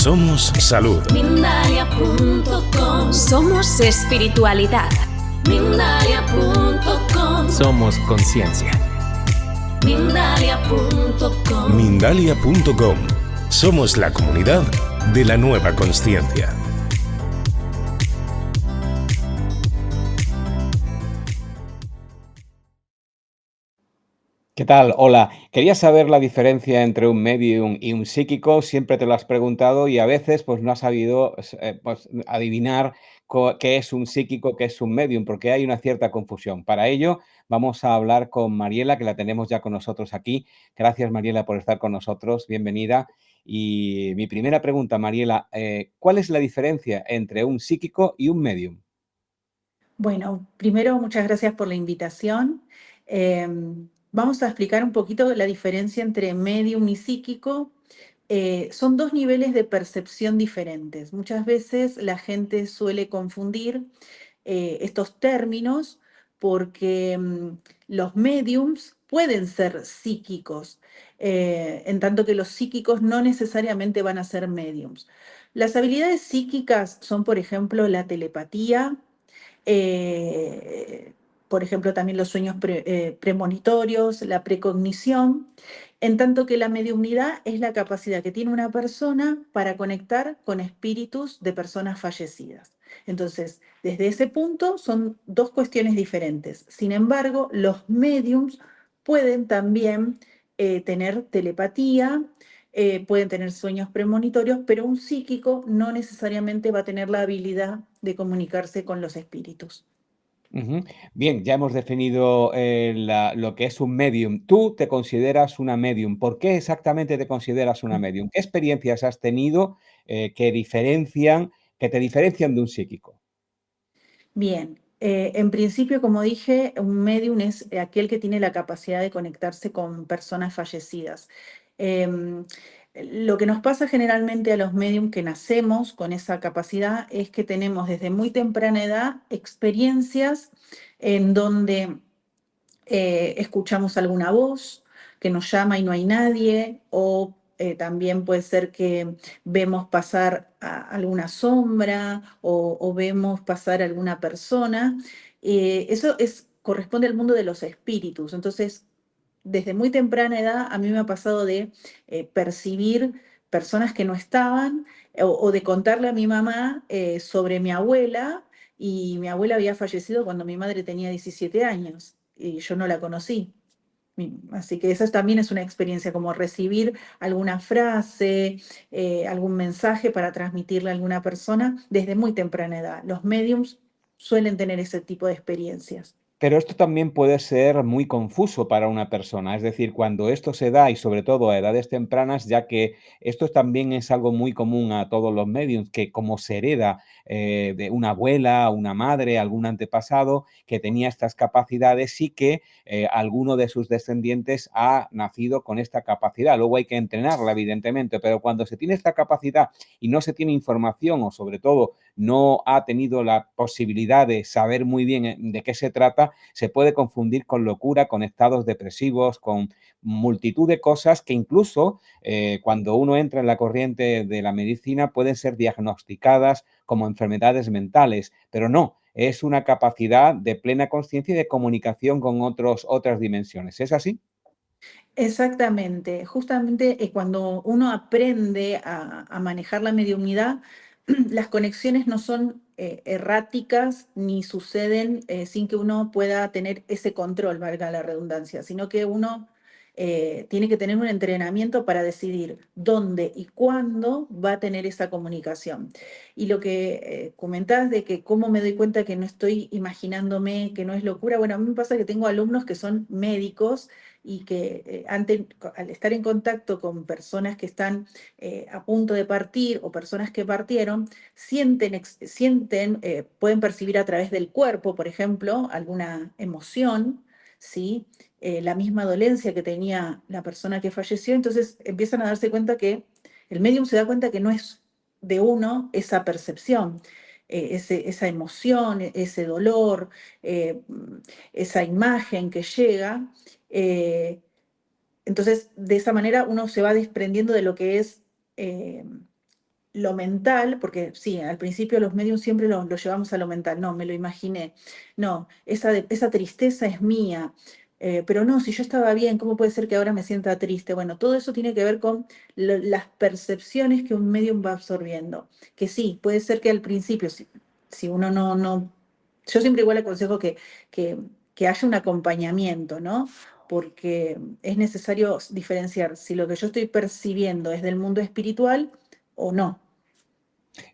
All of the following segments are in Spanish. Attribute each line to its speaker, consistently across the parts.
Speaker 1: Somos salud.
Speaker 2: Mindalia.com.
Speaker 3: Somos espiritualidad.
Speaker 2: Mindalia.com.
Speaker 4: Somos conciencia.
Speaker 2: Mindalia.com.
Speaker 1: Mindalia.com. Somos la comunidad de la nueva consciencia.
Speaker 5: ¿Qué tal? Hola. Quería saber la diferencia entre un medium y un psíquico. Siempre te lo has preguntado y a veces pues no has sabido pues, adivinar qué es un psíquico, qué es un medium, porque hay una cierta confusión. Para ello vamos a hablar con Mariela, que la tenemos ya con nosotros aquí. Gracias, Mariela, por estar con nosotros. Bienvenida. Y mi primera pregunta, Mariela, ¿cuál es la diferencia entre un psíquico y un medium?
Speaker 6: Bueno, primero muchas gracias por la invitación. Vamos a explicar un poquito la diferencia entre medium y psíquico. Son dos niveles de percepción diferentes. Muchas veces la gente suele confundir estos términos porque los mediums pueden ser psíquicos, en tanto que los psíquicos no necesariamente van a ser mediums. Las habilidades psíquicas son, por ejemplo, la telepatía, eh, por ejemplo, también los sueños premonitorios, la precognición, en tanto que la mediumnidad es la capacidad que tiene una persona para conectar con espíritus de personas fallecidas. Entonces, desde ese punto son dos cuestiones diferentes. Sin embargo, los mediums pueden también tener telepatía, pueden tener sueños premonitorios, pero un psíquico no necesariamente va a tener la habilidad de comunicarse con los espíritus.
Speaker 5: Ujú. Bien, ya hemos definido lo que es un medium. Tú te consideras una medium. ¿Por qué exactamente te consideras una medium? ¿Qué experiencias has tenido que te diferencian de un psíquico?
Speaker 6: Bien, en principio, como dije, un medium es aquel que tiene la capacidad de conectarse con personas fallecidas. Em, lo que nos pasa generalmente a los medium que nacemos con esa capacidad es que tenemos desde muy temprana edad experiencias en donde escuchamos alguna voz que nos llama y no hay nadie, o también puede ser que vemos pasar alguna sombra o vemos pasar alguna persona. Corresponde al mundo de los espíritus. Entonces, desde muy temprana edad a mí me ha pasado de percibir personas que no estaban o de contarle a mi mamá sobre mi abuela, y mi abuela había fallecido cuando mi madre tenía 17 años y yo no la conocí. Así que esa también es una experiencia, como recibir alguna frase, algún mensaje para transmitirle a alguna persona desde muy temprana edad. Los mediums suelen tener ese tipo de experiencias.
Speaker 5: Pero esto también puede ser muy confuso para una persona, es decir, cuando esto se da y sobre todo a edades tempranas, ya que esto también es algo muy común a todos los medios, que como se hereda de una abuela, una madre, algún antepasado que tenía estas capacidades y que alguno de sus descendientes ha nacido con esta capacidad. Luego hay que entrenarla, evidentemente, pero cuando se tiene esta capacidad y no se tiene información o sobre todo no ha tenido la posibilidad de saber muy bien de qué se trata, se puede confundir con locura, con estados depresivos, con multitud de cosas que incluso cuando uno entra en la corriente de la medicina pueden ser diagnosticadas como enfermedades mentales, pero no, es una capacidad de plena conciencia y de comunicación con otras dimensiones. ¿Es así?
Speaker 6: Exactamente, justamente cuando uno aprende a manejar la mediunidad, las conexiones no son erráticas ni suceden sin que uno pueda tener ese control, valga la redundancia, sino que uno tiene que tener un entrenamiento para decidir dónde y cuándo va a tener esa comunicación. Y lo que comentabas de que cómo me doy cuenta que no estoy imaginándome, que no es locura, bueno, a mí me pasa que tengo alumnos que son médicos y que al estar en contacto con personas que están a punto de partir o personas que partieron, sienten, pueden percibir a través del cuerpo, por ejemplo, alguna emoción, ¿sí? La misma dolencia que tenía la persona que falleció, entonces empiezan a darse cuenta que el medium se da cuenta que no es de uno esa percepción, esa emoción, ese dolor, eh, esa imagen que llega. eh, entonces, de esa manera uno se va desprendiendo de lo que es eh, lo mental, porque sí, al principio los medios siempre lo llevamos a lo mental, no, me lo imaginé, no, esa tristeza es mía, pero no, si yo estaba bien, ¿cómo puede ser que ahora me sienta triste? Bueno, todo eso tiene que ver con las percepciones que un medium va absorbiendo, que sí, puede ser que al principio, si uno no, yo siempre igual aconsejo que, que haya un acompañamiento, ¿no? Porque es necesario diferenciar si lo que yo estoy percibiendo es del mundo espiritual o no.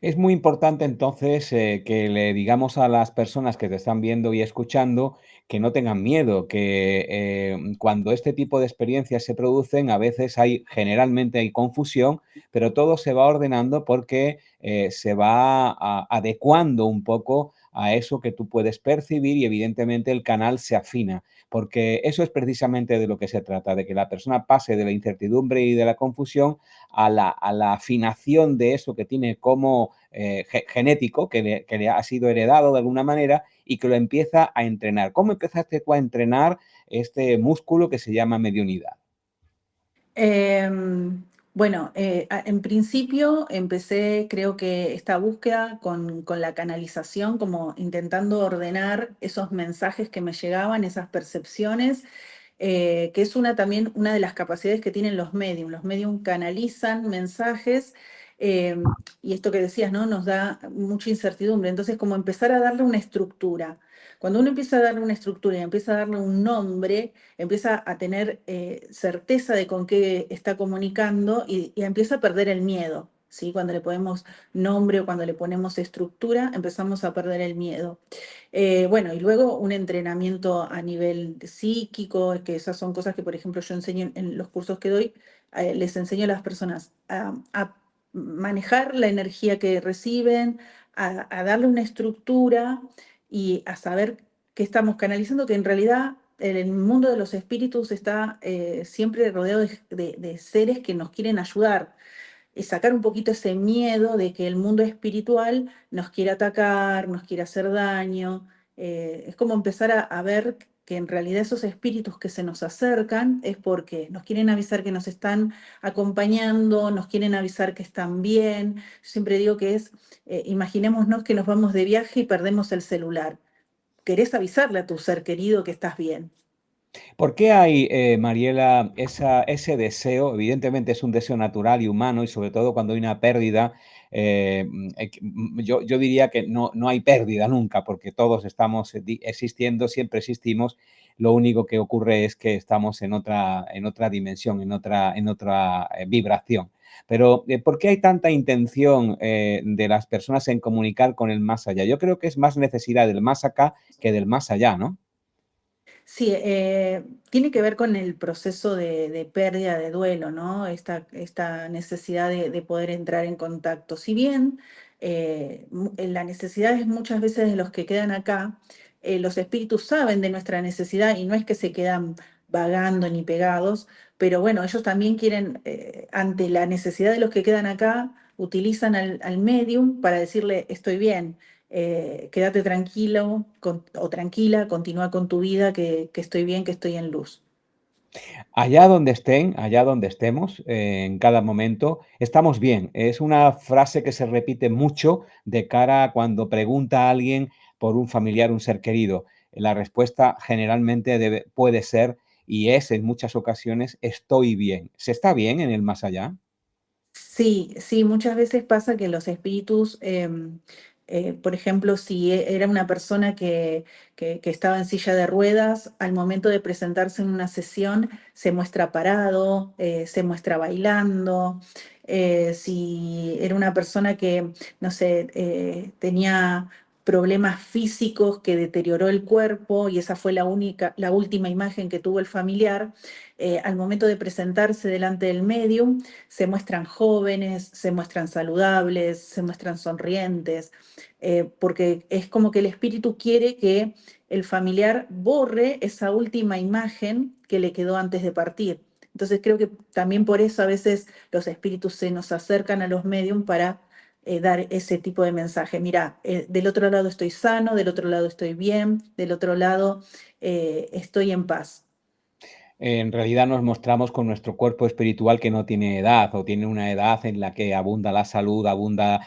Speaker 5: Es muy importante entonces que le digamos a las personas que te están viendo y escuchando que no tengan miedo, que cuando este tipo de experiencias se producen, a veces generalmente hay confusión, pero todo se va ordenando porque se va adecuando un poco a eso que tú puedes percibir y evidentemente el canal se afina, porque eso es precisamente de lo que se trata, de que la persona pase de la incertidumbre y de la confusión a la afinación de eso que tiene como genético, que le ha sido heredado de alguna manera y que lo empieza a entrenar. ¿Cómo empezaste tú a entrenar este músculo que se llama mediunidad?
Speaker 6: Bueno, en principio empecé, creo que esta búsqueda con la canalización, como intentando ordenar esos mensajes que me llegaban, esas percepciones, que es también una de las capacidades que tienen los medium. Los medium canalizan mensajes y esto que decías, ¿no? Nos da mucha incertidumbre. Entonces, como empezar a darle una estructura. Cuando uno empieza a darle una estructura y empieza a darle un nombre, empieza a tener certeza de con qué está comunicando y empieza a perder el miedo. ¿Sí? Cuando le ponemos nombre o cuando le ponemos estructura, empezamos a perder el miedo. Bueno, y luego un entrenamiento a nivel psíquico, que esas son cosas que, por ejemplo, yo enseño en los cursos que doy, les enseño a las personas a manejar la energía que reciben, a darle una estructura y a saber qué estamos canalizando, que en realidad el mundo de los espíritus está siempre rodeado de seres que nos quieren ayudar y sacar un poquito ese miedo de que el mundo espiritual nos quiere atacar, nos quiere hacer daño. Es como empezar a ver que en realidad esos espíritus que se nos acercan es porque nos quieren avisar que nos están acompañando, nos quieren avisar que están bien. Yo siempre digo que imaginémonos que nos vamos de viaje y perdemos el celular. Querés avisarle a tu ser querido que estás bien.
Speaker 5: ¿Por qué hay, Mariela, ese deseo? Evidentemente es un deseo natural y humano, y sobre todo cuando hay una pérdida, yo diría que no hay pérdida nunca, porque todos estamos existiendo, siempre existimos. Lo único que ocurre es que estamos en otra dimensión, en otra vibración. Pero, ¿por qué hay tanta intención de las personas en comunicar con el más allá? Yo creo que es más necesidad del más acá que del más allá, ¿no?
Speaker 6: Sí, tiene que ver con el proceso de pérdida, de duelo, ¿no? Esta necesidad de poder entrar en contacto. Si bien la necesidad es muchas veces de los que quedan acá, los espíritus saben de nuestra necesidad y no es que se quedan vagando ni pegados, pero bueno, ellos también quieren, ante la necesidad de los que quedan acá, utilizan al medium para decirle, estoy bien, quédate tranquilo o tranquila, continúa con tu vida, que estoy bien, que estoy en luz.
Speaker 5: Allá donde estén, allá donde estemos, en cada momento, estamos bien. Es una frase que se repite mucho de cara a cuando pregunta a alguien por un familiar, un ser querido. La respuesta generalmente puede ser, y es en muchas ocasiones, estoy bien. ¿Se está bien en el más allá?
Speaker 6: Sí, sí, muchas veces pasa que los espíritus Por ejemplo, si era una persona que estaba en silla de ruedas, al momento de presentarse en una sesión se muestra parado, se muestra bailando. Si era una persona que, no sé, tenía problemas físicos que deterioró el cuerpo y esa fue la última imagen que tuvo el familiar, al momento de presentarse delante del medium, se muestran jóvenes, se muestran saludables, se muestran sonrientes, porque es como que el espíritu quiere que el familiar borre esa última imagen que le quedó antes de partir. Entonces creo que también por eso a veces los espíritus se nos acercan a los medium para dar ese tipo de mensaje. Mira, del otro lado estoy sano, del otro lado estoy bien, del otro lado estoy en paz.
Speaker 5: En realidad nos mostramos con nuestro cuerpo espiritual que no tiene edad o tiene una edad en la que abunda la salud, abunda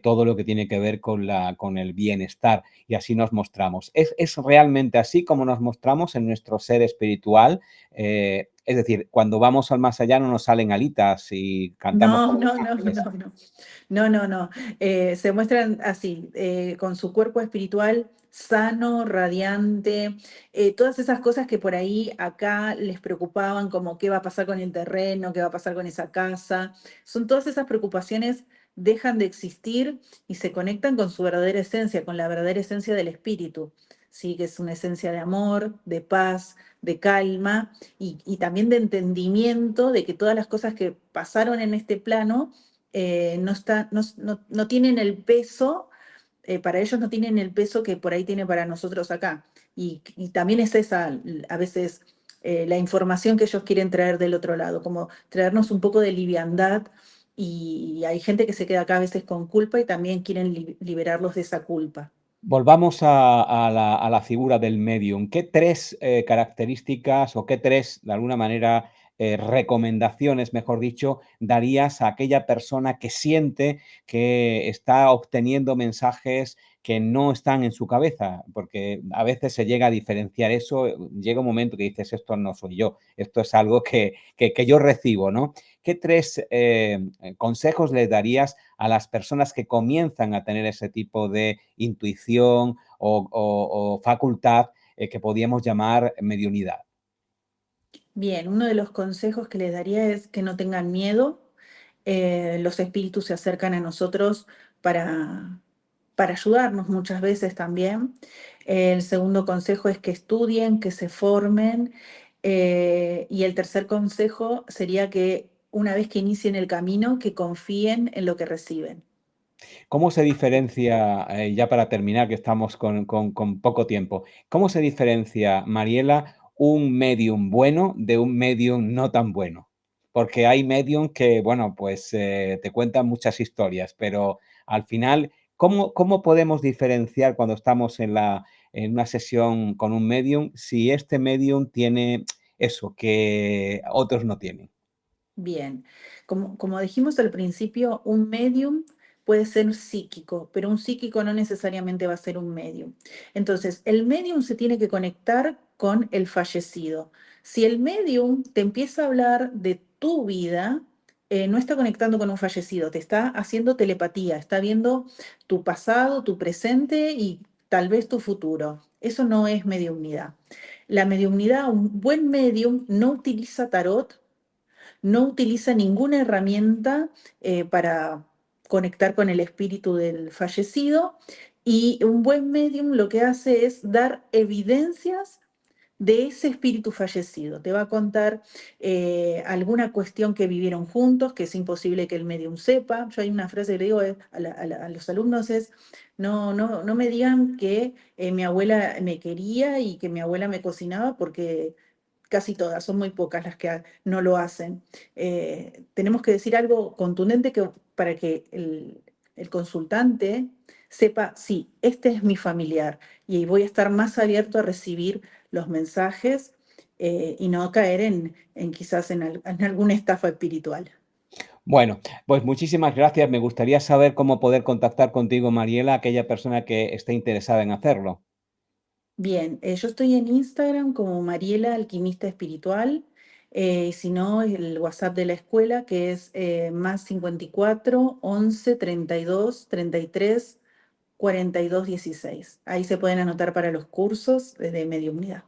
Speaker 5: todo lo que tiene que ver con el bienestar y así nos mostramos. Es realmente así como nos mostramos en nuestro ser espiritual? Es decir, cuando vamos al más allá no nos salen alitas y cantamos
Speaker 6: No,
Speaker 5: como los
Speaker 6: no, no,
Speaker 5: ángeles.
Speaker 6: no, no. No, no, no. Se muestran así, con su cuerpo espiritual sano, radiante, todas esas cosas que por ahí acá les preocupaban, como qué va a pasar con el terreno, qué va a pasar con esa casa. Son todas esas preocupaciones dejan de existir y se conectan con su verdadera esencia, con la verdadera esencia del espíritu, sí, que es una esencia de amor, de paz, de calma y también de entendimiento de que todas las cosas que pasaron en este plano no tienen el peso, para ellos no tienen el peso que por ahí tiene para nosotros acá. Y también es esa, a veces, la información que ellos quieren traer del otro lado, como traernos un poco de liviandad. Y hay gente que se queda acá a veces con culpa y también quieren liberarlos de esa culpa.
Speaker 5: Volvamos a la figura del medium. ¿Qué 3 características o qué 3 de alguna manera, recomendaciones, mejor dicho, darías a aquella persona que siente que está obteniendo mensajes que no están en su cabeza? Porque a veces se llega a diferenciar eso, llega un momento que dices: "Esto no soy yo, esto es algo que yo recibo", ¿no? ¿Qué 3 consejos le darías a las personas que comienzan a tener ese tipo de intuición o facultad que podríamos llamar mediunidad?
Speaker 6: Bien, uno de los consejos que les daría es que no tengan miedo. Los espíritus se acercan a nosotros para, para ayudarnos muchas veces también. El segundo consejo es que estudien, que se formen. Y el tercer consejo sería que una vez que inicien el camino, que confíen en lo que reciben.
Speaker 5: ¿Cómo se diferencia, ya para terminar, que estamos con poco tiempo, cómo se diferencia, Mariela, un medium bueno de un medium no tan bueno? Porque hay medium que, bueno, pues te cuentan muchas historias, pero al final, ¿cómo podemos diferenciar cuando estamos en una sesión con un medium si este medium tiene eso que otros no tienen?
Speaker 6: Bien, como dijimos al principio, un medium puede ser psíquico, pero un psíquico no necesariamente va a ser un medium. Entonces, el medium se tiene que conectar con el fallecido. Si el medium te empieza a hablar de tu vida, no está conectando con un fallecido, te está haciendo telepatía, está viendo tu pasado, tu presente y tal vez tu futuro. Eso no es mediumnidad. La mediumnidad, un buen medium no utiliza tarot, no utiliza ninguna herramienta para conectar con el espíritu del fallecido y un buen medium lo que hace es dar evidencias de ese espíritu fallecido. Te va a contar alguna cuestión que vivieron juntos, que es imposible que el medium sepa. Yo hay una frase que le digo a los alumnos es, no me digan que mi abuela me quería y que mi abuela me cocinaba porque casi todas, son muy pocas las que no lo hacen. Tenemos que decir algo contundente para que el consultante sepa, sí, este es mi familiar y voy a estar más abierto a recibir los mensajes y no caer en quizás en alguna estafa espiritual.
Speaker 5: Bueno, pues muchísimas gracias. Me gustaría saber cómo poder contactar contigo, Mariela, aquella persona que esté interesada en hacerlo.
Speaker 6: Bien, yo estoy en Instagram como Mariela Alquimista Espiritual, y si no, el WhatsApp de la escuela que es más 54 11 32 33 4216. Ahí se pueden anotar para los cursos de mediumnidad.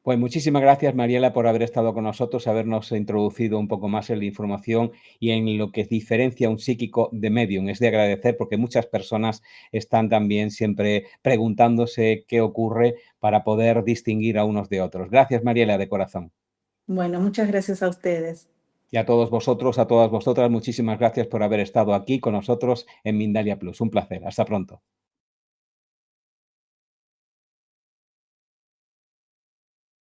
Speaker 5: Pues muchísimas gracias, Mariela, por haber estado con nosotros, habernos introducido un poco más en la información y en lo que diferencia un psíquico de medium. Es de agradecer porque muchas personas están también siempre preguntándose qué ocurre para poder distinguir a unos de otros. Gracias, Mariela, de corazón.
Speaker 6: Bueno, muchas gracias a ustedes.
Speaker 5: Y a todos vosotros, a todas vosotras, muchísimas gracias por haber estado aquí con nosotros en Mindalia Plus. Un placer. Hasta pronto.